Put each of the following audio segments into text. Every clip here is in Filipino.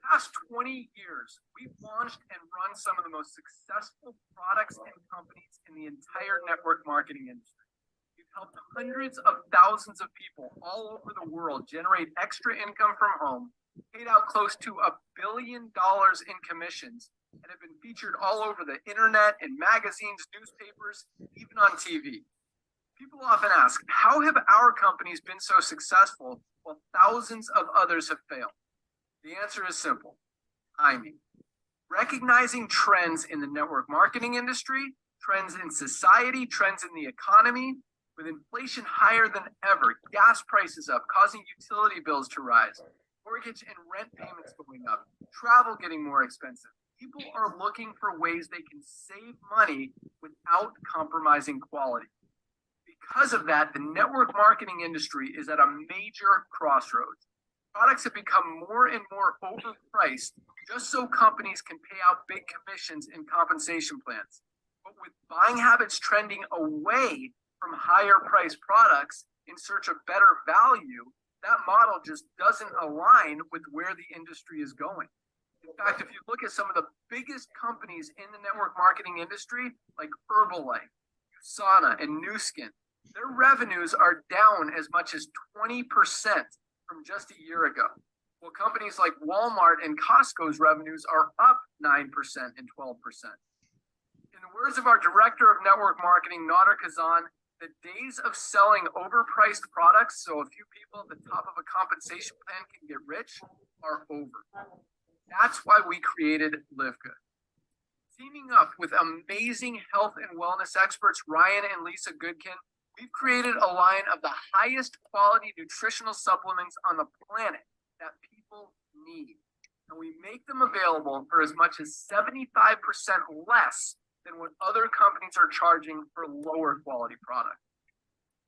past 20 years, we've launched and run some of the most successful products and companies in the entire network marketing industry. We've helped hundreds of thousands of people all over the world generate extra income from home, paid out close to $1 billion in commissions, and have been featured all over the internet, in magazines, newspapers, even on TV. People often ask, how have our companies been so successful while thousands of others have failed? The answer is simple: timing. Recognizing trends in the network marketing industry, trends in society, trends in the economy, with inflation higher than ever, gas prices up, causing utility bills to rise, mortgage and rent payments going up, travel getting more expensive. People are looking for ways they can save money without compromising quality. Because of that, the network marketing industry is at a major crossroads. Products have become more and more overpriced just so companies can pay out big commissions in compensation plans. But with buying habits trending away from higher priced products in search of better value, that model just doesn't align with where the industry is going. In fact, if you look at some of the biggest companies in the network marketing industry, like Herbalife, USANA, and Nu Skin, their revenues are down as much as 20% from just a year ago. While companies like Walmart and Costco's revenues are up 9% and 12%. In the words of our director of network marketing, Nader Kazan, the days of selling overpriced products so a few people at the top of a compensation plan can get rich are over. That's why we created Live Good. Teaming up with amazing health and wellness experts Ryan and Lisa Goodkin, we've created a line of the highest quality nutritional supplements on the planet that people need. And we make them available for as much as 75% less than what other companies are charging for lower quality products.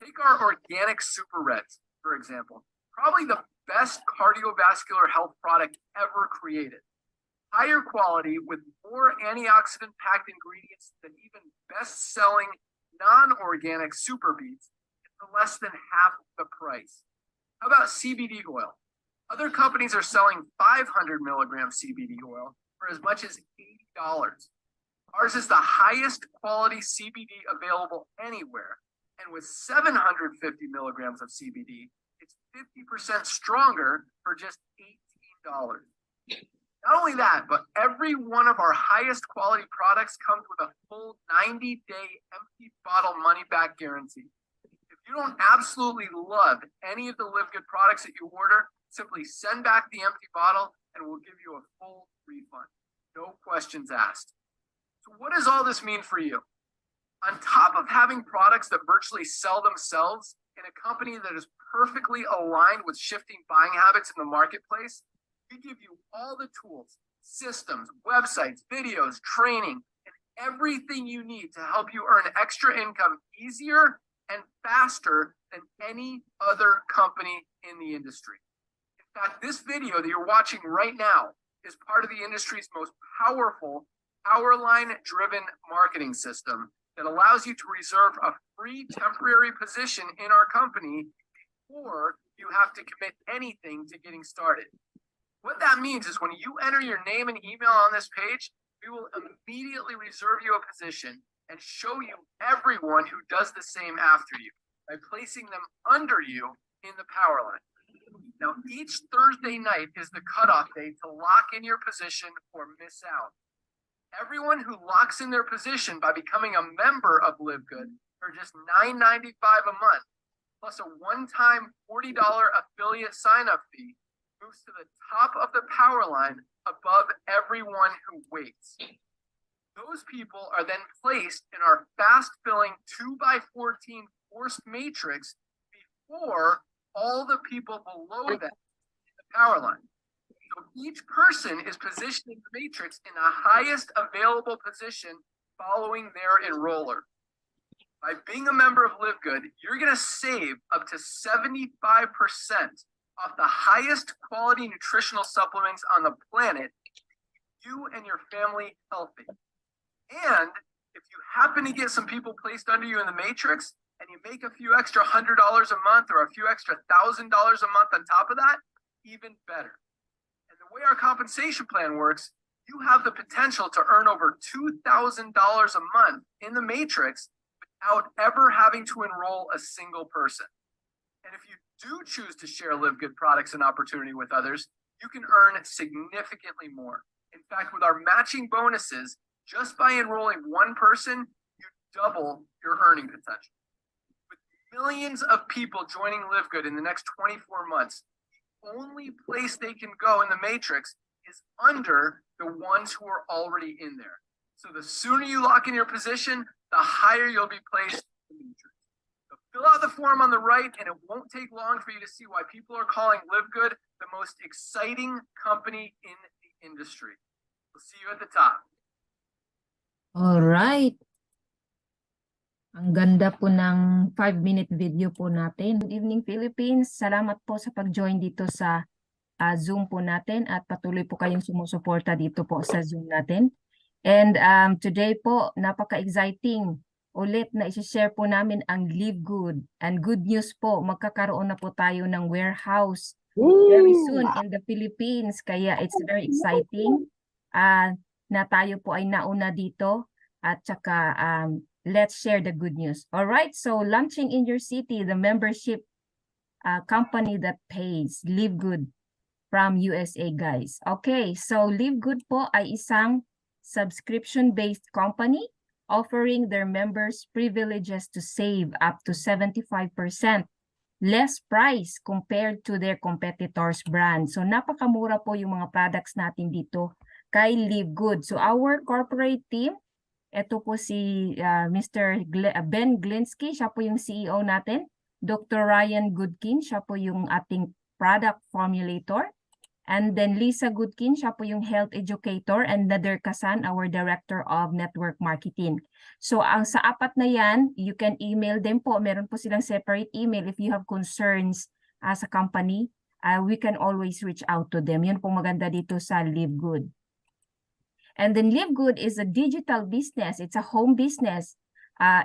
Take our organic Super Reds, for example, probably the best cardiovascular health product ever created. Higher quality with more antioxidant packed ingredients than even best selling non-organic Super Beets for less than half the price. How about CBD oil? Other companies are selling 500 milligram CBD oil for as much as $80. Ours is the highest quality CBD available anywhere. And with 750 milligrams of CBD, it's 50% stronger for just $18. Not only that, but every one of our highest quality products comes with a full 90-day empty bottle money-back guarantee. If you don't absolutely love any of the Live Good products that you order, simply send back the empty bottle and we'll give you a full refund. No questions asked. So what does all this mean for you? On top of having products that virtually sell themselves in a company that is perfectly aligned with shifting buying habits in the marketplace, we give you all the tools, systems, websites, videos, training, and everything you need to help you earn extra income easier and faster than any other company in the industry. In fact, this video that you're watching right now is part of the industry's most powerful Powerline-driven marketing system that allows you to reserve a free temporary position in our company before you have to commit anything to getting started. What that means is when you enter your name and email on this page, we will immediately reserve you a position and show you everyone who does the same after you by placing them under you in the Powerline. Now, each Thursday night is the cutoff date to lock in your position or miss out. Everyone who locks in their position by becoming a member of Live Good for just $9.95 a month, plus a one-time $40 affiliate sign-up fee, moves to the top of the Powerline above everyone who waits. Those people are then placed in our fast-filling 2x14 forced matrix before all the people below them in the Powerline. So each person is positioned in the matrix in the highest available position following their enroller. By being a member of Live Good, you're going to save up to 75% off the highest quality nutritional supplements on the planet, you and your family healthy. And if you happen to get some people placed under you in the matrix and you make a few extra $100 a month or a few extra $1,000 a month on top of that, even better. And the way our compensation plan works, you have the potential to earn over $2,000 a month in the matrix without ever having to enroll a single person. And if you do choose to share Live Good products and opportunity with others, you can earn significantly more. In fact, with our matching bonuses, just by enrolling one person, you double your earning potential. With millions of people joining Live Good in the next 24 months, the only place they can go in the matrix is under the ones who are already in there. So the sooner you lock in your position, the higher you'll be placed in the matrix. So fill out the form on the right, and it won't take long for you to see why people are calling Live Good the most exciting company in the industry. We'll see you at the top. All right. Ang ganda po ng 5-minute video po natin. Good evening, Philippines. Salamat po sa pag-join dito sa Zoom po natin at patuloy po kayong sumusuporta dito po sa Zoom natin. And today po, napaka-exciting ulit na isi-share po namin ang Live Good. And good news po, magkakaroon na po tayo ng warehouse very soon in the Philippines. Kaya it's very exciting na tayo po ay nauna dito at saka let's share the good news. All right, so launching in your city, the membership company that pays, Live Good from USA, guys. Okay, so Live Good po ay isang subscription-based company offering their members privileges to save up to 75% less price compared to their competitors' brand. So napakamura po yung mga products natin dito kay Live Good. So our corporate team, ito po si Mr. Ben Glinsky, siya po yung CEO natin. Dr. Ryan Goodkin, siya po yung ating product formulator. And then Lisa Goodkin, siya po yung health educator, and Nader Kasan, our director of network marketing. So ang sa apat na yan, you can email them po. Meron po silang separate email if you have concerns as a company. We can always reach out to them. Yun po maganda dito sa Live Good. And then Live Good is a digital business. It's a home business.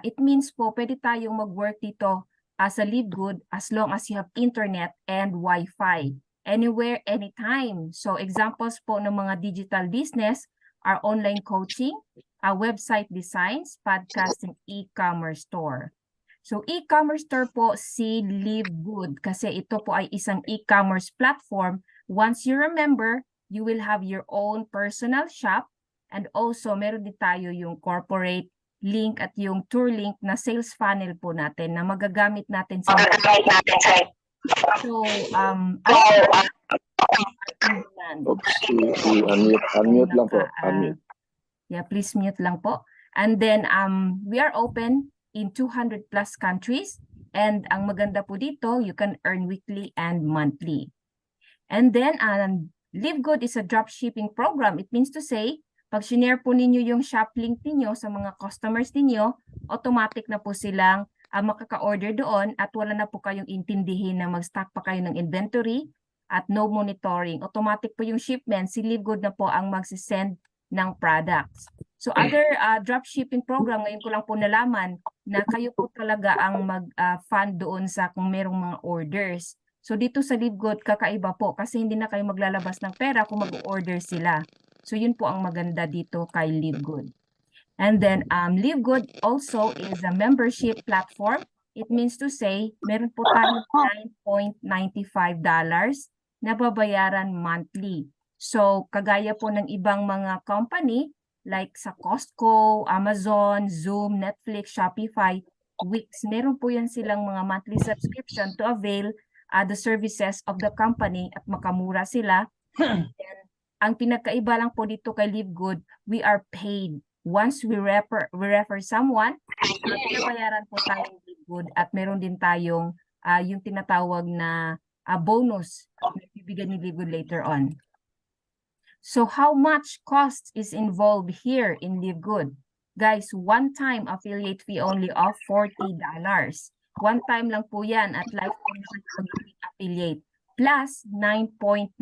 It means po pwede tayong mag-work dito as a Live Good as long as you have internet and Wi-Fi. Anywhere, anytime. So examples po ng mga digital business are online coaching, website designs, podcasting, e-commerce store. So e-commerce store po si Live Good kasi ito po ay isang e-commerce platform. Once you remember, you will have your own personal shop, and also meron din tayo yung corporate link at yung tour link na sales funnel po natin na magagamit natin sa So, Oops, unmute lang po. Unmute. Yeah, please mute lang po. And then, we are open in 200 plus countries. And ang maganda po dito, you can earn weekly and monthly. And then, Live Good is a drop shipping program. It means to say, pag sinare po ninyo yung shop link ninyo sa mga customers ninyo, automatic na po silang makaka-order doon at wala na po kayong intindihin na mag-stock pa kayo ng inventory at no monitoring. Automatic po yung shipment. Si Live Good na po ang magsisend ng products. So other dropshipping program, ngayon ko lang po nalaman na kayo po talaga ang mag-fund doon sa kung merong mga orders. So dito sa Live Good, kakaiba po kasi hindi na kayo maglalabas ng pera kung mag-order sila. So yun po ang maganda dito kay Live Good. And then Live Good also is a membership platform. It means to say, meron po tayong $9.95 na babayaran monthly. So kagaya po ng ibang mga company like sa Costco, Amazon, Zoom, Netflix, Shopify, Wix, meron po yan silang mga monthly subscription to avail the services of the company at makamura sila. And ang pinagkaiba lang po dito kay Live Good, we are paid. Once we refer someone, pinabayaran po tayong Live Good at meron din tayong yung tinatawag na bonus na bibigyan ni Live Good later on. So how much cost is involved here in Live Good? Guys, one-time affiliate fee only of $40. One time lang po yan at lifetime affiliate. Plus 9.95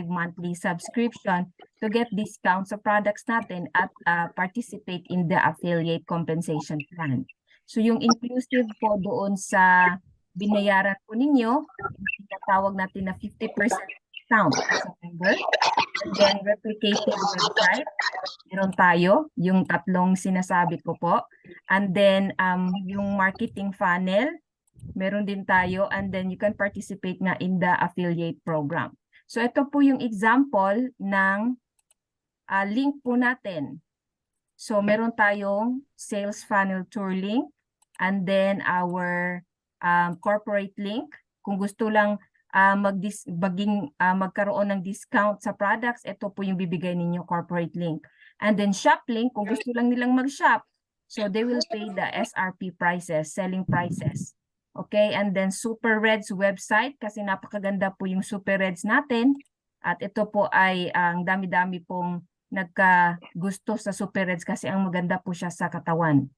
monthly subscription to get discounts sa products natin at participate in the affiliate compensation plan. So yung inclusive po doon sa binayaran po ninyo, tinatawag natin na 50% discount sa number. And then replicating website. Meron tayo, yung tatlong sinasabi ko po. And then yung marketing funnel, meron din tayo. And then you can participate na in the affiliate program. So ito po yung example ng link po natin. So meron tayong sales funnel tour link and then our corporate link. Kung gusto lang magkaroon ng discount sa products, ito po yung bibigay ninyo, corporate link. And then shop link, kung gusto lang nilang mag-shop, so they will pay the SRP prices, selling prices. Okay, and then Super Reds website, kasi napakaganda po yung Super Reds natin. At ito po ay ang dami-dami pong nagka-gusto sa Super Reds kasi ang maganda po siya sa katawan.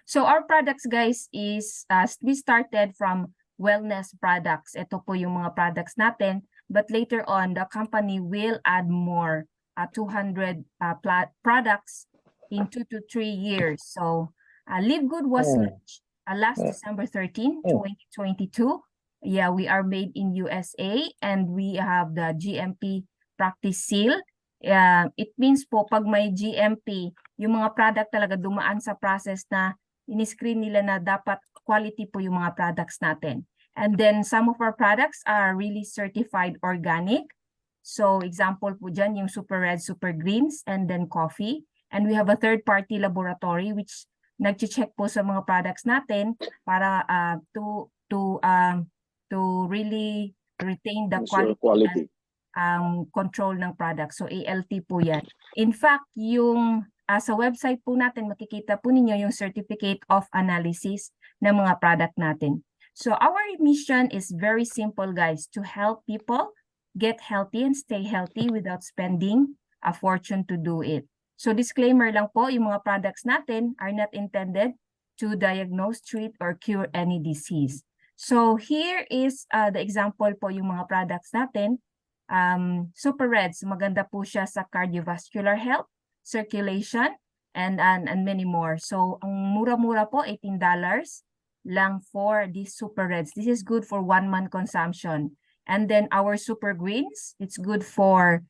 So our products guys is, we started from wellness products. Ito po yung mga products natin. But later on, the company will add more 200 products in 2 to 3 years. So Live Good was launched last December 13, 2022. Yeah, we are made in USA and we have the GMP practice seal. It means po pag may GMP, yung mga product talaga dumaan sa process na in-screen nila na dapat quality po yung mga products natin. And then some of our products are really certified organic. So example po dyan yung Super Red, Super Greens, and then coffee. And we have a third-party laboratory which nag-check po sa mga products natin para to really retain the quality. Control ng product. So ALT po yan. In fact, yung sa website po natin, makikita po ninyo yung certificate of analysis ng mga product natin. So our mission is very simple guys, to help people get healthy and stay healthy without spending a fortune to do it. So disclaimer lang po, yung mga products natin are not intended to diagnose, treat, or cure any disease. So here is the example po yung mga products natin. Super Reds, maganda po siya sa cardiovascular health, circulation, and many more. So ang mura-mura po, $18 lang for these Super Reds. This is good for 1 month consumption. And then our Super Greens, it's good for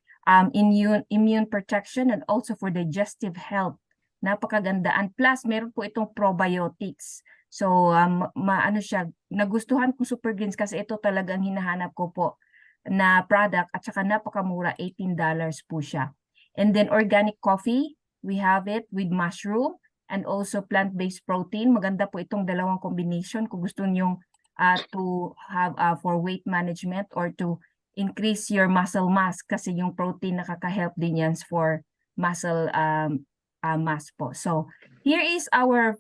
immune protection and also for digestive health. Napakaganda. And plus, meron po itong probiotics. So maano siya, nagustuhan ko Super Greens kasi ito talagang hinahanap ko po na product at saka napakamura, $18 po siya. And then organic coffee, we have it with mushroom and also plant-based protein. Maganda po itong dalawang combination kung gusto niyo to have for weight management or to increase your muscle mass kasi yung protein nakaka-help din yan for muscle mass po. So here is our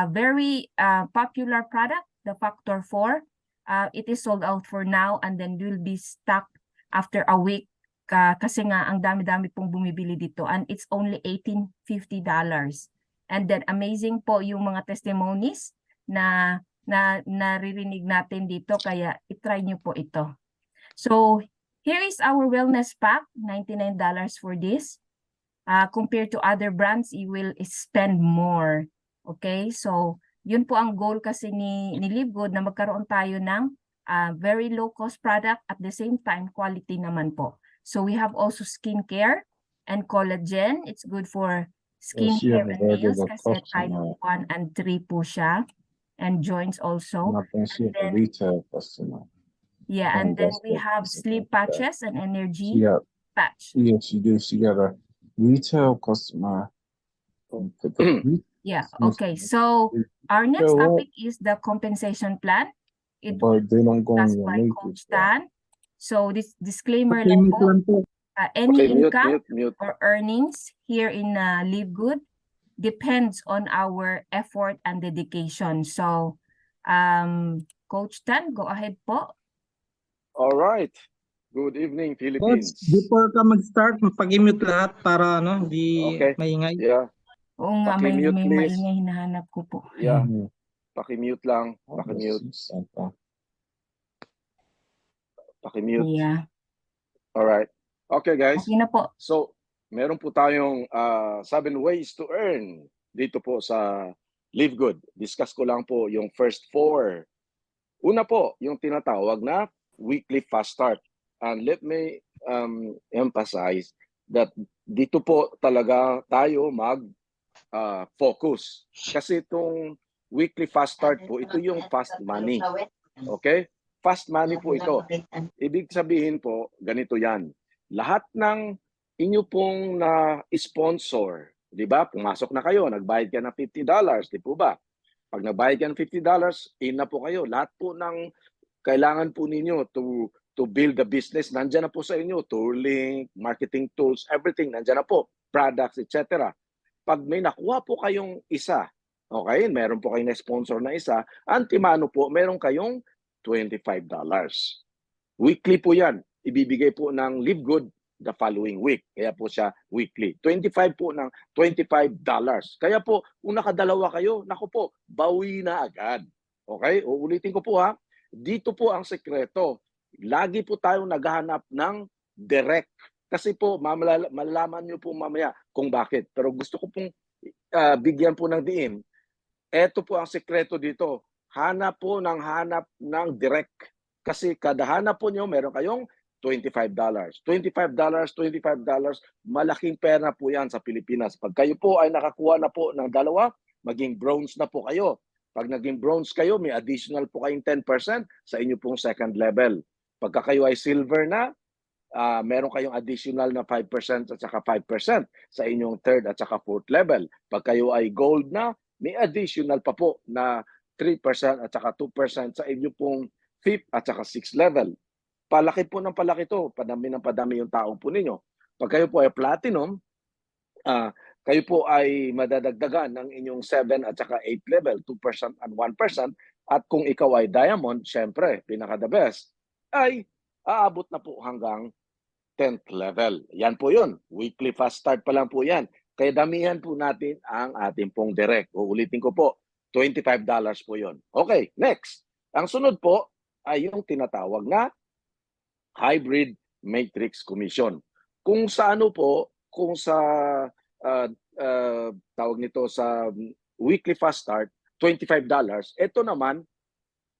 very popular product, the Factor 4. It is sold out for now and then will be stocked after a week kasi nga ang dami-dami pong bumibili dito and it's only $18.50. And then amazing po yung mga testimonies na naririnig natin dito kaya itry nyo po ito. So here is our wellness pack, $99 for this. Compared to other brands, you will spend more. Okay, so yun po ang goal kasi ni Live Good na magkaroon tayo ng very low cost product at the same time quality naman po. So we have also skincare and collagen. It's good for skincare and nails kasi type 1 and 3 po siya. And joints also. Napansin ko retail customer. Yeah, and then we have sleep patches and energy patch. Yes, you do. So you got a retail customer. Yeah, okay. So our next topic is the compensation plan. It was discussed by Coach Tan. So this disclaimer lang po, any income or earnings here in Live Good depends on our effort and dedication. So Coach Tan, go ahead po. All right. Good evening, Philippines. Before ka mag-start, pag-mute lahat para di Okay. maingay. Yeah. Oo nga, may Paki-mute, please. maingay hinahanap ko po. Yeah. Paki-mute lang. Paki-mute. Paki-mute. Yeah. All right. Okay, guys. Okay na po. So, meron po tayong 7 ways to earn dito po sa Live Good. Discuss ko lang po yung first 4. Una po, yung tinatawag na weekly fast start. And let me emphasize that dito po talaga tayo focus. Kasi itong weekly fast start po, ito yung fast money. Okay? Fast money po ito. Ibig sabihin po, ganito yan. Lahat ng inyo pong na-sponsor, di ba? Pumasok na kayo, nagbayad ka ng $50, di po ba? Pag nagbayad ka ng $50, in na po kayo. Lahat po ng kailangan po ninyo to build the business, nandyan na po sa inyo. Tooling, marketing tools, everything, nandyan na po. Products, etc. Pag may nakuha po kayong isa, okay, meron po kayong na-sponsor na isa, antimano po, meron kayong $25. Weekly po yan. Ibibigay po ng Live Good the following week. Kaya po siya weekly. 25 po ng $25. Kaya po, kung nakadalawa kayo, naku po, bawi na agad. Okay? Uulitin ko po ha. Dito po ang sekreto. Lagi po tayong naghahanap ng direct. Kasi po, malalaman nyo po mamaya kung bakit. Pero gusto ko pong bigyan po ng diin. Ito po ang sekreto dito. Hanap po ng direct. Kasi kada hanap po nyo, meron kayong $25. $25, malaking pera po yan sa Pilipinas. Pag kayo po ay nakakuha na po ng dalawa, maging bronze na po kayo. Pag naging bronze kayo, may additional po kayong 10% sa inyo pong second level. Pagka kayo ay silver na, meron kayong additional na 5% at saka 5% sa inyong third at saka fourth level. Pag kayo ay gold na, may additional pa po na 3% at saka 2% sa inyo pong fifth at saka sixth level. Palaki po ng palaki to, padami ng padami yung tao po ninyo. Pag kayo po ay platinum, kayo po ay madadagdagan ng inyong 7 at saka 8 level, 2% and 1%. At kung ikaw ay diamond, syempre, pinaka-the best, ay aabot na po hanggang 10th level. Yan po yun. Weekly fast start pa lang po yan. Kaya damihan po natin ang ating pong direct. Uulitin ko po, $25 po yun. Okay, next. Ang sunod po ay yung tinatawag na Hybrid Matrix Commission. Kung sa ano po, kung sa tawag nito sa weekly fast start, $25. Ito naman,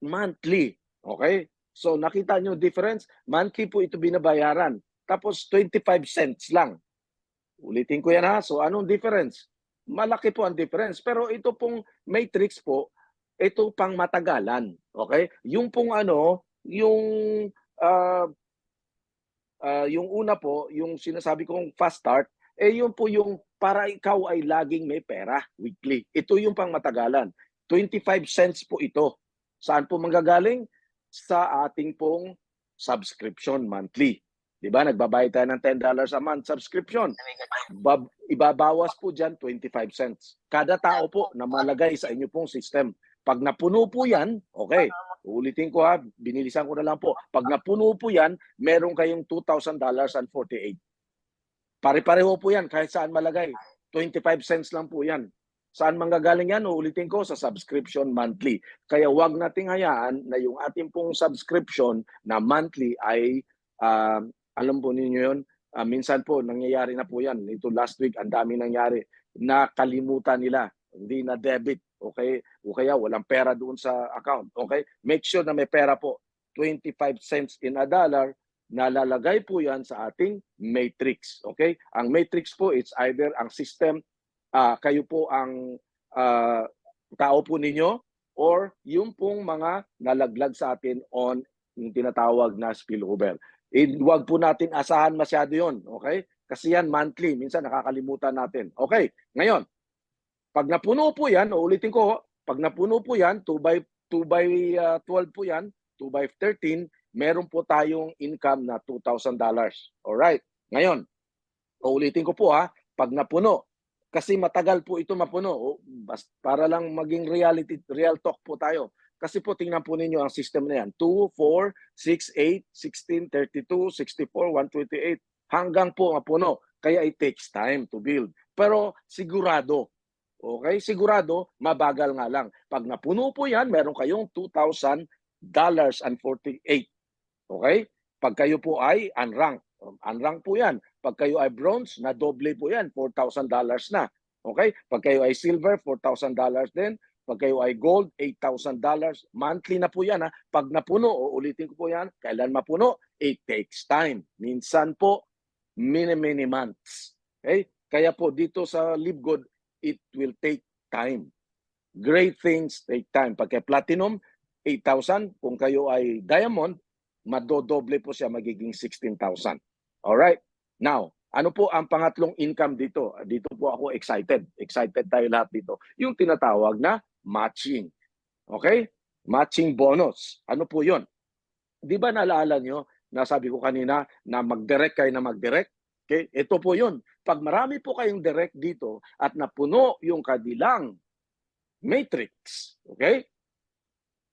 monthly. Okay? So nakita nyo difference? Monthly po ito binabayaran. Tapos 25 cents lang. Ulitin ko yan ha. So anong difference? Malaki po ang difference. Pero ito pong matrix po, ito pang matagalan. Okay? Yung pong ano, yung una po, yung sinasabi kong fast start, yun po yung para ikaw ay laging may pera weekly. Ito yung pang matagalan. 25 cents po ito. Saan po manggagaling? Sa ating pong subscription monthly. Diba? Nagbabayad tayo ng $10 a month subscription. Ibabawas po dyan 25 cents. Kada tao po na malagay sa inyo pong system. Pag napuno po yan, okay. Ulitin ko ha, binilisan ko na lang po. Pag napuno po yan, meron kayong $2,000.48. Pare-pareho po yan kahit saan malagay. 25 cents lang po yan. Saan manggagaling yan? Ulitin ko, sa subscription monthly. Kaya wag nating hayaan na yung ating pong subscription na monthly ay, alam po ninyo yun, minsan po nangyayari na po yan. Ito last week, ang dami nangyari. Nakalimutan nila, hindi na debit. Okay? O kaya walang pera doon sa account. Okay? Make sure na may pera po. 25 cents in a dollar, nalalagay po yan sa ating matrix. Okay? Ang matrix po, it's either ang system, kayo po ang tao po ninyo, or yung pong mga nalaglag sa atin on yung tinatawag na spillover. Huwag po natin asahan masyado yun. Okay? Kasi yan monthly. Minsan nakakalimutan natin. Okay? Ngayon, pag napuno po yan, ulitin ko, pag napuno po yan, 2 by 12 po yan, 2 by 13, meron po tayong income na $2,000. Alright. Ngayon, ulitin ko po ha, pag napuno, kasi matagal po ito mapuno, para lang maging real talk po tayo. Kasi po tingnan po ninyo ang system na yan, 2, 4, 6, 8, 16, 32, 64, 128, hanggang po mapuno. Kaya it takes time to build. Pero sigurado, okay? Sigurado, mabagal nga lang. Pag napuno po yan, meron kayong $2,000.48. Okay? Pag kayo po ay unranked po yan. Pag kayo ay bronze, na doble po yan, $4,000 na. Okay? Pag kayo ay silver, $4,000 din. Pag kayo ay gold, $8,000. Monthly na po yan. Ha? Pag napuno, ulitin ko po yan, kailan mapuno? it takes time. Minsan po, many months. Okay? Kaya po dito sa LiveGood, it will take time. Great things take time. Pagka platinum, 8,000. Kung kayo ay diamond, madodoble po siya, magiging 16,000. Alright? Now, ano po ang pangatlong income dito? Dito po ako excited. Excited tayo lahat dito. Yung tinatawag na matching. Okay? Matching bonus. Ano po yun? Di ba naalala nyo, nasabi ko kanina na mag-direct kayo na mag-direct? Okay? Ito po yun. Pag marami po kayong direct dito at napuno yung kadilang matrix, okay?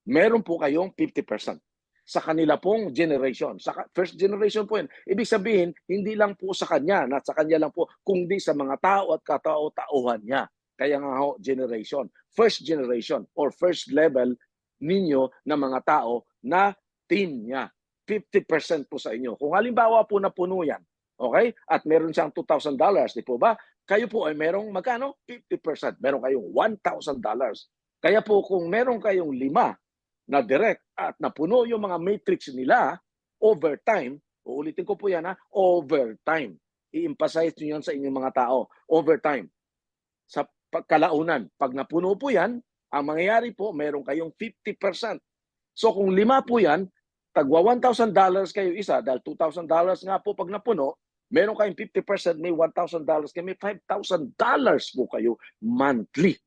Meron po kayong 50% sa kanila pong generation. Sa first generation po yun. Ibig sabihin, hindi lang po sa kanya, nasa kanya lang po, kundi sa mga tao at katao-tauhan niya. Kaya nga ho, generation. First generation or first level ninyo na mga tao na team niya. 50% po sa inyo. Kung halimbawa po napuno yan, okay? At meron siyang $2,000, di po ba? Kayo po ay merong magkano? 50%. Meron kayong $1,000. Kaya po kung meron kayong 5 na direct at napuno yung mga matrix nila, overtime, uulitin ko po yan ha, overtime. I-emphasize nyo yan sa inyong mga tao. Overtime. Sa pagkalaunan, pag napuno po yan, ang mangyayari po, meron kayong 50%. So kung 5 po yan, tagwa $1,000 kayo isa, dahil $2,000 nga po pag napuno, meron kayong 50%, may $1,000 kayo, may $5,000 po kayo monthly.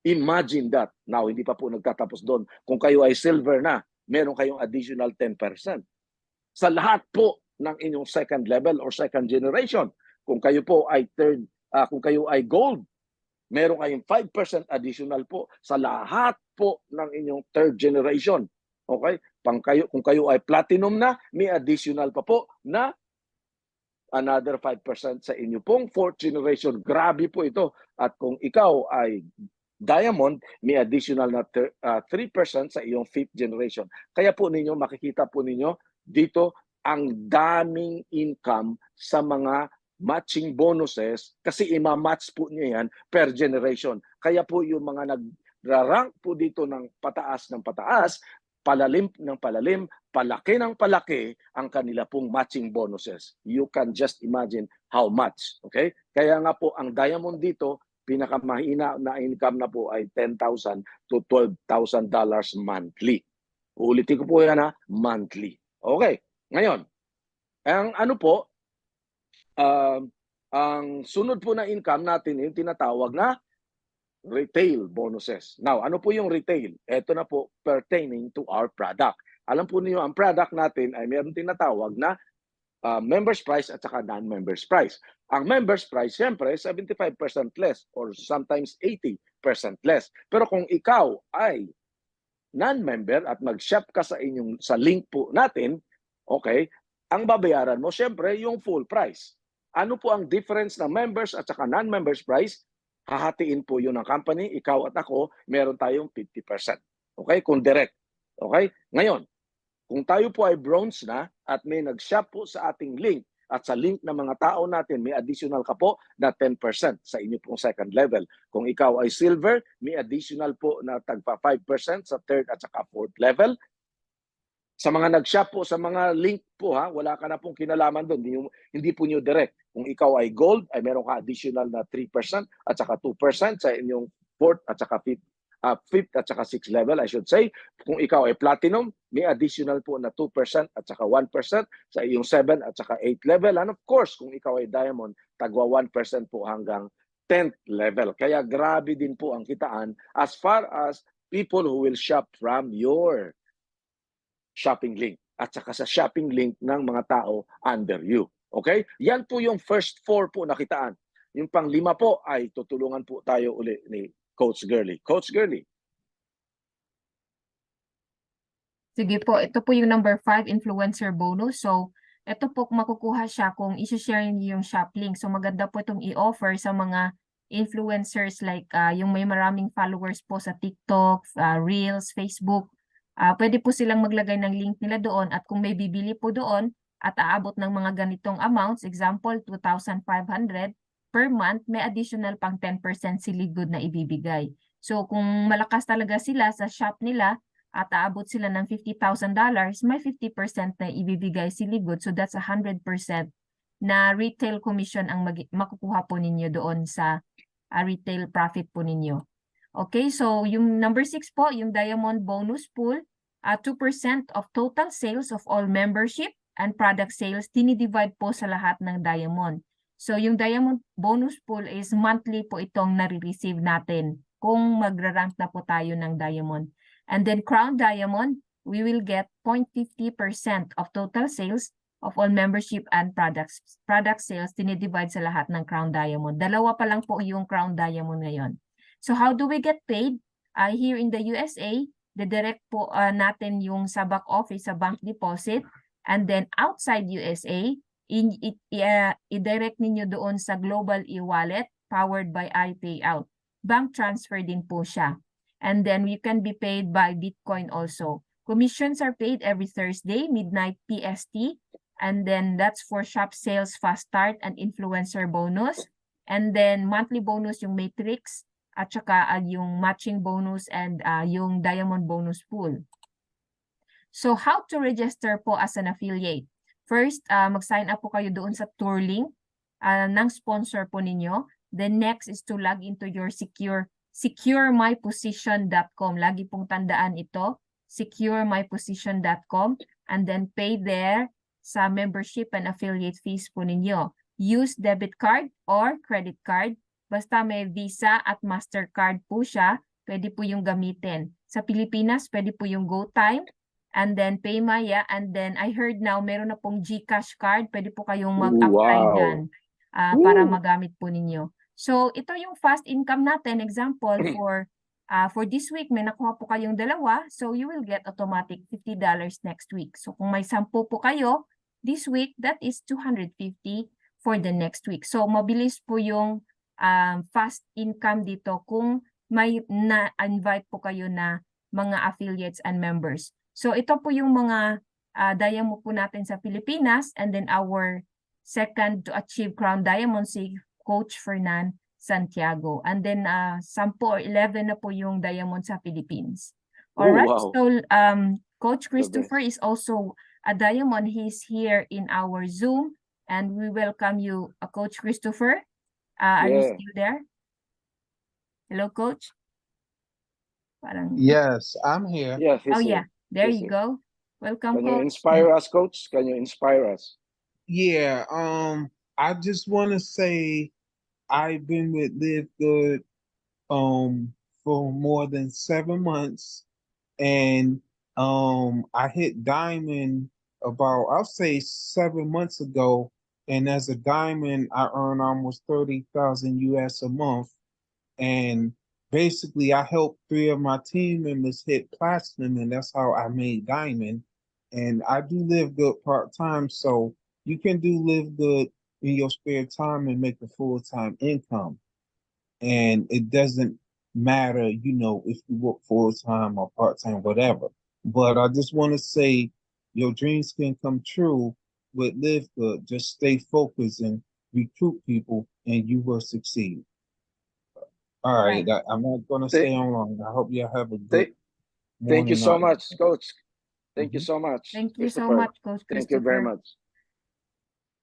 Imagine that. Now, hindi pa po nagtatapos doon. Kung kayo ay silver na, meron kayong additional 10%. Sa lahat po ng inyong second level or second generation. Kung kayo po ay kung kayo ay gold, meron kayong 5% additional po sa lahat po ng inyong third generation. Okay? Kung kayo ay platinum na, may additional pa po na another 5% sa inyo pong fourth generation. Grabe po ito. At kung ikaw ay diamond, may additional na 3% sa iyong fifth generation. Kaya po ninyo, makikita po ninyo dito ang daming income sa mga matching bonuses kasi ima-match po niya yan per generation. Kaya po yung mga nag-rank po dito ng pataas, palalim ng palalim, palaki ng palaki ang kanila pong matching bonuses. You can just imagine how much. Okay? Kaya nga po ang diamond dito, pinakamahina na income na po ay $10,000 to $12,000 monthly. Ulitin ko po yan ha, monthly. Okay, ngayon, ang ano po, ang sunod po na income natin yung tinatawag na retail bonuses. Now, ano po yung retail? Ito na po pertaining to our product. Alam po niyo ang product natin ay mayroon tinatawag na members price at saka non-members price. Ang members price, siyempre, 75% less or sometimes 80% less. Pero kung ikaw ay non-member at mag-shop ka sa link po natin, okay, ang babayaran mo, siyempre, yung full price. Ano po ang difference ng members at saka non-members price? Hahatiin po yun ng company, ikaw at ako, meron tayong 50%. Okay? Kung direct. Okay? Ngayon, kung tayo po ay bronze na at may nag-shop po sa ating link at sa link ng mga tao natin, may additional ka po na 10% sa inyo pong second level. Kung ikaw ay silver, may additional po na tagpa 5% sa third at saka fourth level. Sa mga nag-shop po, sa mga link po ha, wala ka na pong kinalaman doon. Hindi po nyo direct. Kung ikaw ay gold, ay meron ka additional na 3% at saka 2% sa inyong fourth at saka fifth at saka sixth level, I should say. Kung ikaw ay platinum, may additional po na 2% at saka 1% sa iyong 7 at saka 8 level. And of course, kung ikaw ay diamond, tagwa 1% po hanggang 10th level. Kaya grabe din po ang kitaan as far as people who will shop from your shopping link at saka sa shopping link ng mga tao under you. Okay? Yan po yung first 4 po na kitaan. Yung pang 5 po ay tutulungan po tayo uli ni Coach Girly. Coach Girly. Sige po, ito po yung number 5, influencer bonus. So, ito po makukuha siya kung i-share niyo yung shop link. So, maganda po itong i-offer sa mga influencers like yung may maraming followers po sa TikTok, Reels, Facebook. Pwede po silang maglagay ng link nila doon at kung may bibili po doon at aabot ng mga ganitong amounts, example, 2,500 per month, may additional pang 10% si LiveGood na ibibigay. So kung malakas talaga sila sa shop nila, at aabot sila ng $50,000, may 50% na ibibigay si Livegood. So that's 100% na retail commission ang makukuha po ninyo doon sa retail profit po ninyo. Okay, so yung number 6 po, yung Diamond Bonus Pool, 2% of total sales of all membership and product sales, dinidivide po sa lahat ng Diamond. So yung Diamond Bonus Pool is monthly po itong nare-receive natin kung magra-rank na po tayo ng Diamond. And then Crown Diamond, we will get 0.50% of total sales of all membership and product sales, dinidivide sa lahat ng Crown Diamond. Dalawa pa lang po yung Crown Diamond ngayon. So how do we get paid? Here in the USA, direct po natin yung sa back office, sa bank deposit, and then outside USA, i-direct ninyo doon sa Global e-wallet powered by iPayout. Bank transfer din po siya. And then you can be paid by Bitcoin also. Commissions are paid every Thursday, midnight PST. And then that's for shop sales, fast start, and influencer bonus. And then monthly bonus yung matrix, at saka yung matching bonus and yung Diamond Bonus Pool. So how to register po as an affiliate? First, mag-sign up po kayo doon sa Tourlink ng sponsor po ninyo. Then next is to log into your securemyposition.com. Lagi pong tandaan ito, securemyposition.com, and then pay there sa membership and affiliate fees po ninyo. Use debit card or credit card. Basta may Visa at Mastercard po siya, pwede po yung gamitin. Sa Pilipinas, pwede po yung GoTime, and then PayMaya, and then I heard now meron na pong GCash card, pwede po kayong mag-apply Wow. dyan para magamit po ninyo. So ito yung fast income natin. Example, for this week, may nakuha po kayong dalawa, so you will get automatic $50 next week. So kung may 10 po kayo this week, that is $250 for the next week. So mabilis po yung fast income dito kung may na-invite po kayo na mga affiliates and members. So ito po yung mga Diamond po natin sa Pilipinas, and then our second to achieve Crown Diamond si Coach Fernan Santiago. And then 10 or 11 na po yung Diamond sa Philippines. All right. wow. So Coach Christopher is also a Diamond. He's here in our Zoom, and we welcome you, Coach Christopher. Are you still there? Hello, Coach? Parang... Yes, I'm here. Yes, Oh yeah, there you go. Welcome, Can you Coach. inspire us, Coach? Can you inspire us? Yeah, I just want to say I've been with Live Good for more than 7 months, and I hit Diamond about, I'll say 7 months ago, and as a Diamond I earn almost 30,000 US a month, and basically I helped 3 of my team members hit platinum, and that's how I made Diamond. And I do Live Good part-time, so you can do Live Good in your spare time and make a full-time income. And it doesn't matter, you know, if you work full-time or part-time, whatever. But I just want to say your dreams can come true with Live Good. Just stay focused and recruit people, and you will succeed. All right, I'm not going to stay on long. I hope you have a good Thank you morning so or much, evening. Coach. Thank you so much. Thank you so Christopher. much, Coach Christopher. Thank you very much.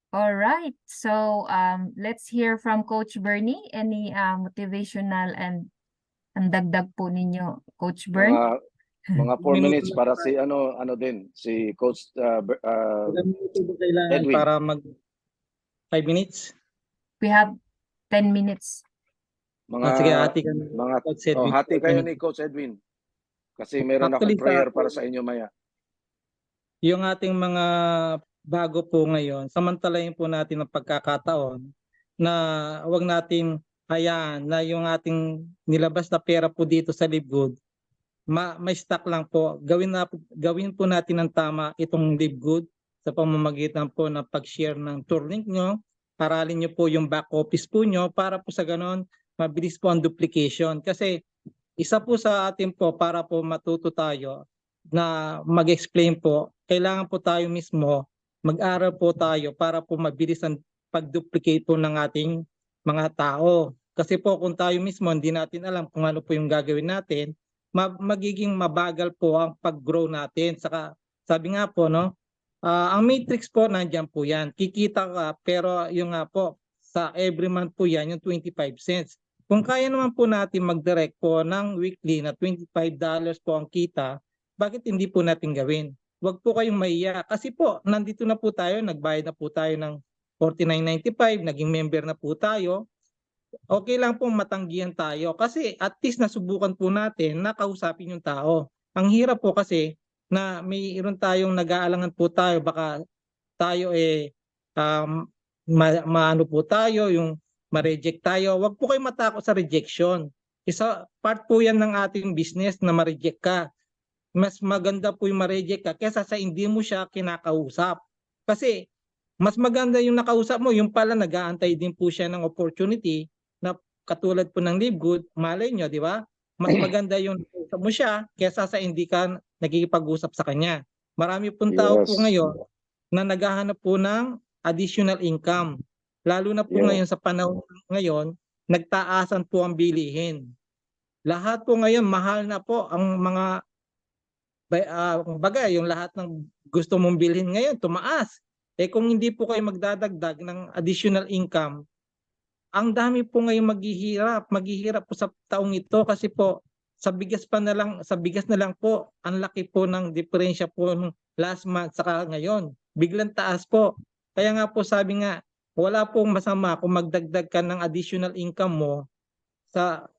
All right. So let's hear from Coach Bernie. Any motivational and dagdag po ninyo, Coach Bern? Mga 4 minutes para si ano din, si Coach Ilang minuto ba kailangan Edwin. para mag 5 minutes? We have 10 minutes. mga Sige, hati ka na, mga Coach Edwin. hati kayo ni Coach Edwin. Kasi meron Actually, akong prayer para sa inyo maya. Yung ating mga bago po ngayon, samantalahin po natin ang pagkakataon na wag natin hayaan na yung ating nilabas na pera po dito sa Live Good, may stock lang po. Gawin po natin ng tama itong Live Good sa pamamagitan po ng pag-share ng Tourlink nyo. Paralin nyo po yung back office po nyo para po sa ganon mabilis po ang duplication. Kasi isa po sa atin po para po matuto tayo na mag-explain po, kailangan po tayo mismo mag-aral po tayo para po mabilis ang pag-duplicate po ng ating mga tao. Kasi po kung tayo mismo hindi natin alam kung ano po yung gagawin natin, magiging mabagal po ang pag-grow natin. Saka sabi nga po, no, ang matrix po nandiyan po yan. Kikita ka pero yung nga po sa every month po yan yung 25 cents. Kung kaya naman po natin mag-direct po ng weekly na $25 po ang kita, bakit hindi po natin gawin? Huwag po kayong maiya kasi po nandito na po tayo, nagbayad na po tayo ng $49.95, naging member na po tayo. Okay lang pong matanggihan tayo kasi at least nasubukan po natin na kausapin yung tao. Ang hirap po kasi na mayroon tayong nag-aalangan po tayo, baka tayo maano po tayo, yung ma-reject tayo. Huwag po kayong matakot sa rejection. Isa part po yan ng ating business na ma-reject ka. Mas maganda po yung ma-reject ka kaysa sa hindi mo siya kinakausap. Kasi mas maganda yung nakausap mo, yung pala nag-aantay din po siya ng opportunity na katulad po ng Live Good, malay nyo, di ba? Mas maganda yung nakausap mo siya kaysa sa hindi ka nagkikipag-usap sa kanya. Marami pong tao po Yes. ngayon na naghahanap po ng additional income. Lalo na po Yeah. ngayon sa panahon ngayon, nagtaasan po ang bilihin. Lahat po ngayon, mahal na po ang mga bagay, yung lahat ng gusto mong bilhin ngayon, tumaas. Eh kung hindi po kayo magdadagdag ng additional income, ang dami po ngayon maghihirap po sa taong ito kasi po sa bigas na lang po, ang laki po ng diferensya po ng last month saka ngayon. Biglang taas po. Kaya nga po sabi nga, wala pong masama kung magdagdag ka ng additional income mo sa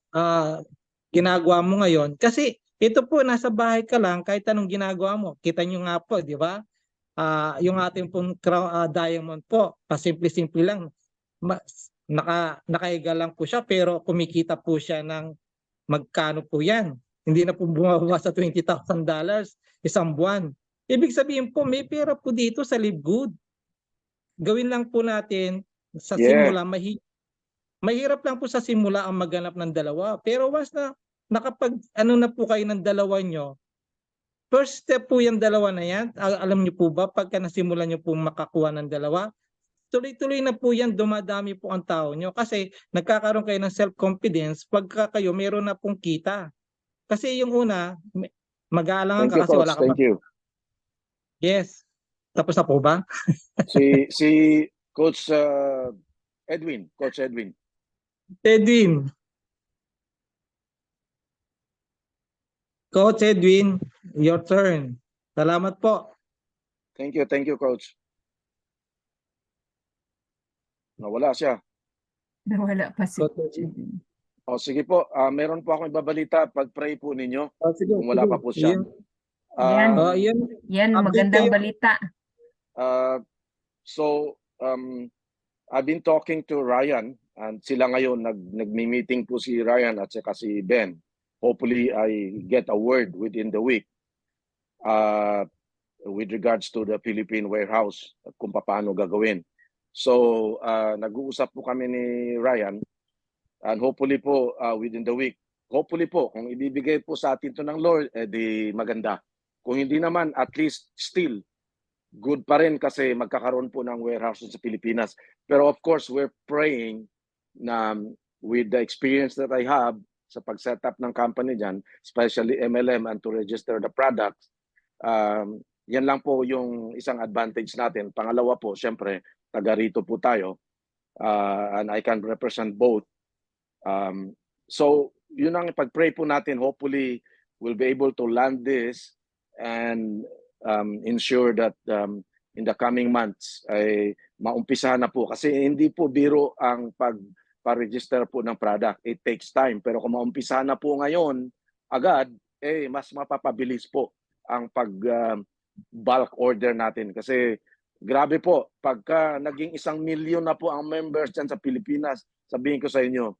ginagawa mo ngayon. Kasi ito po, nasa bahay ka lang, kahit anong ginagawa mo. Kita nyo nga po, di ba? Yung ating pong diamond po, pasimple-simple lang. Nakahiga lang po siya, pero kumikita po siya ng magkano po yan. Hindi na po bumababa sa $20,000 isang buwan. Ibig sabihin po, may pera po dito sa Live Good. Gawin lang po natin sa simula, mahirap lang po sa simula ang maghanap ng dalawa. Pero once na nakapag na po kayo ng dalawa nyo, first step po yung dalawa na yan. Alam nyo po ba, pagka nasimulan nyo po makakuha ng dalawa, tuloy-tuloy na po yan, dumadami po ang tao nyo. Kasi nagkakaroon kayo ng self-confidence pagka kayo meron na pong kita. Kasi yung una, mag-aalangan Thank ka you, kasi Coach. wala ka Thank pa. you. Yes. Tapos na po ba? Si Coach Edwin. Coach Edwin. Edwin. Coach Edwin, your turn. Salamat po. Thank you, Coach. Nawala siya. Nawala pa si Coach Coach Edwin. Edwin. O sige po, meron po akong ibabalita. Pag-pray po ninyo Sige, kung wala sige. pa po siya. Yan. Yan. Yan, Update magandang kayo. balita. So, I've been talking to Ryan and sila ngayon nagmi-meeting po si Ryan at saka si Ben. Hopefully, I get a word within the week with regards to the Philippine warehouse at kung paano gagawin. So, nag-uusap po kami ni Ryan and hopefully po within the week, hopefully po kung ibibigay po sa atin to ng Lord, di maganda. Kung hindi naman, at least still, good pa rin kasi magkakaroon po ng warehouse sa Pilipinas. Pero of course, we're praying na with the experience that I have sa pag-set up ng company dyan, especially MLM and to register the products, yan lang po yung isang advantage natin. Pangalawa po, syempre, taga rito po tayo and I can represent both. So, yun ang pag-pray po natin. Hopefully, we'll be able to land this and ensure that in the coming months ay maumpisahan na po. Kasi hindi po biro ang pag-register po ng product. It takes time. Pero kung maumpisahan na po ngayon, agad, mas mapapabilis po ang pag-bulk order natin. Kasi grabe po, pagka naging 1 million na po ang members dyan sa Pilipinas, sabihin ko sa inyo,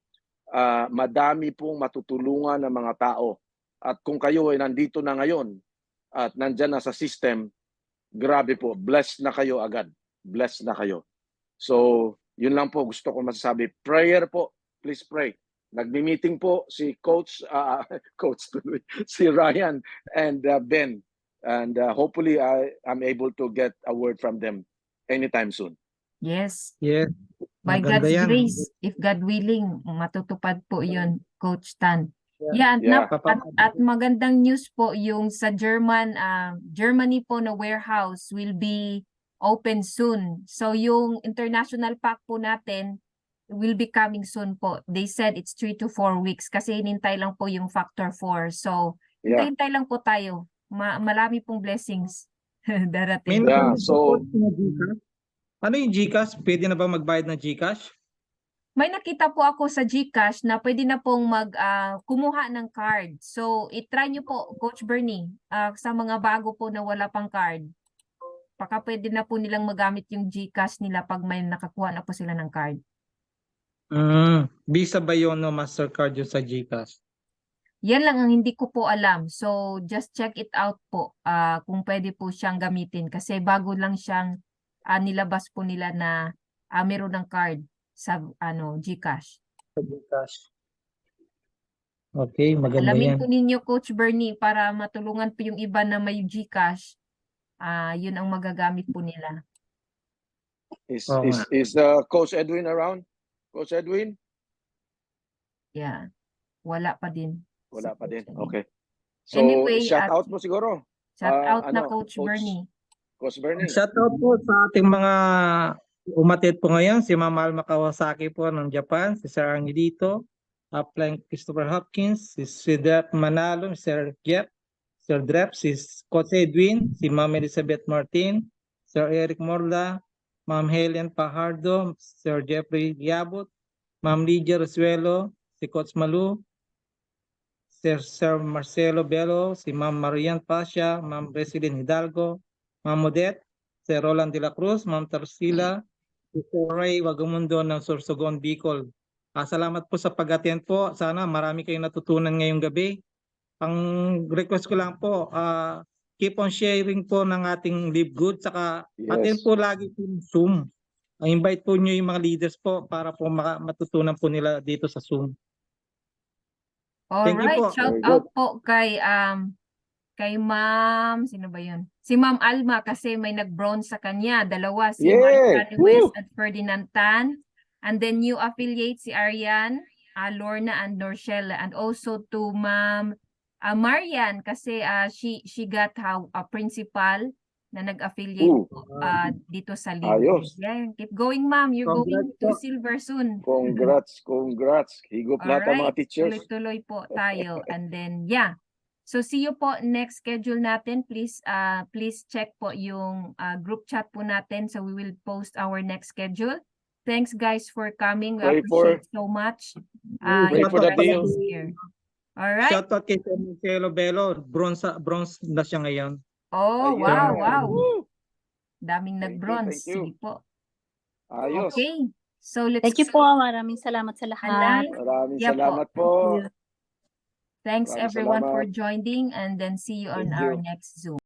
madami pong matutulungan ng mga tao. At kung kayo ay nandito na ngayon, at nandyan na sa system, grabe po, blessed na kayo agad. Blessed na kayo. So, yun lang po gusto ko masasabi. Prayer po, please pray. Nagmi-meeting po si Coach, si Ryan and Ben. And hopefully, I'm able to get a word from them anytime soon. Yes. Yes. By Maganda God's yan. grace, if God willing, matutupad po yun, Coach Tan. Yeah, Yeah. at magandang news po yung sa Germany po na warehouse will be open soon. So yung international pack po natin will be coming soon po. They said it's 3 to 4 weeks kasi hinintay lang po yung factor 4. So Yeah. hintay lang po tayo. Marami pong blessings May darating. Yeah, narinig so- po na GCash. Ano yung GCash? Pwede na ba magbayad ng GCash? May nakita po ako sa GCash na pwede na pong kumuha ng card. So, i-try nyo po, Coach Bernie, sa mga bago po na wala pang card. Baka pwede na po nilang magamit yung GCash nila pag may nakakuha na po sila ng card. Visa ba yun o Mastercard yun sa GCash? Yan lang ang hindi ko po alam. So, just check it out po kung pwede po siyang gamitin. Kasi bago lang siyang nilabas po nila na meron ng card sa GCash. Sa GCash. Okay, maganda Alamin yan. po ninyo, Coach Bernie, para matulungan po yung iba na may GCash. Yun ang magagamit po nila. Oo nga. Is Coach Edwin around? Coach Edwin? Yeah. Wala pa din. Wala si pa din. Coach Edwin. Okay. So, Anyway, shout out mo siguro, Shout out na Coach Coach Bernie. Coach Bernie. Shoutout po sa ating mga umatid po ngayon, si Ma'am Alma Kawasaki po ng Japan, si Sir Angelito, Upline Christopher Hopkins, si Dep Manalo, Sir Jeff, Sir Drep, si Coach Edwin, si Ma'am Elizabeth Martin, Sir Eric Morla, Ma'am Helen Pajardo, Sir Jeffrey Giabot, Ma'am Lydia Rosuelo, si Coach Malu, Sir Marcelo Bello, si Ma'am Marian Pasha, Ma'am Resilin Hidalgo, Ma'am Odette, Sir Roland de la Cruz, Ma'am Tarsila, si Sir Ray Wagamundo ng Sorsogon, Bicol. Salamat po sa pag-attend po. Sana marami kayong natutunan ngayong gabi. Ang request ko lang po, keep on sharing po ng ating Live Good, saka attend Yes. po lagi po ng Zoom. Invite po nyo yung mga leaders po para po matutunan po nila dito sa Zoom. Thank you Alright, po. shout Very out po kay Ma'am, sino ba yun? Si Ma'am Alma kasi may nag-bronze sa kanya. Dalawa, si Yeah! Marian West at Ferdinand Tan. And then new affiliate si Arian, Lorna and Norshella. And also to Ma'am Marian kasi she got a principal na nag-affiliate Ooh. po, dito sa Live. Ayos. Yeah, keep going, ma'am. You're going Congrats to po. silver soon. Congrats. Higop lahat ang mga Alright, teachers. tuloy-tuloy po tayo. And then, yeah. So, see you po next schedule natin. Please check po yung group chat po natin. So, we will post our next schedule. Thanks, guys, for coming. We Pray for- appreciate so much. Pray for the deal. Alright. Shoutout kay Sir Marcelo Bello. Bronze na siya ngayon. Oh, Ayan. wow. Woo! Daming Thank you, nag-bronze. thank you. Sige po. Ayos. Okay. So, let's Thank you po. Maraming salamat sa lahat. Maraming Yeah po. salamat po. Thanks Maraming everyone for salamat. joining, and then see you on Thank our you. next Zoom.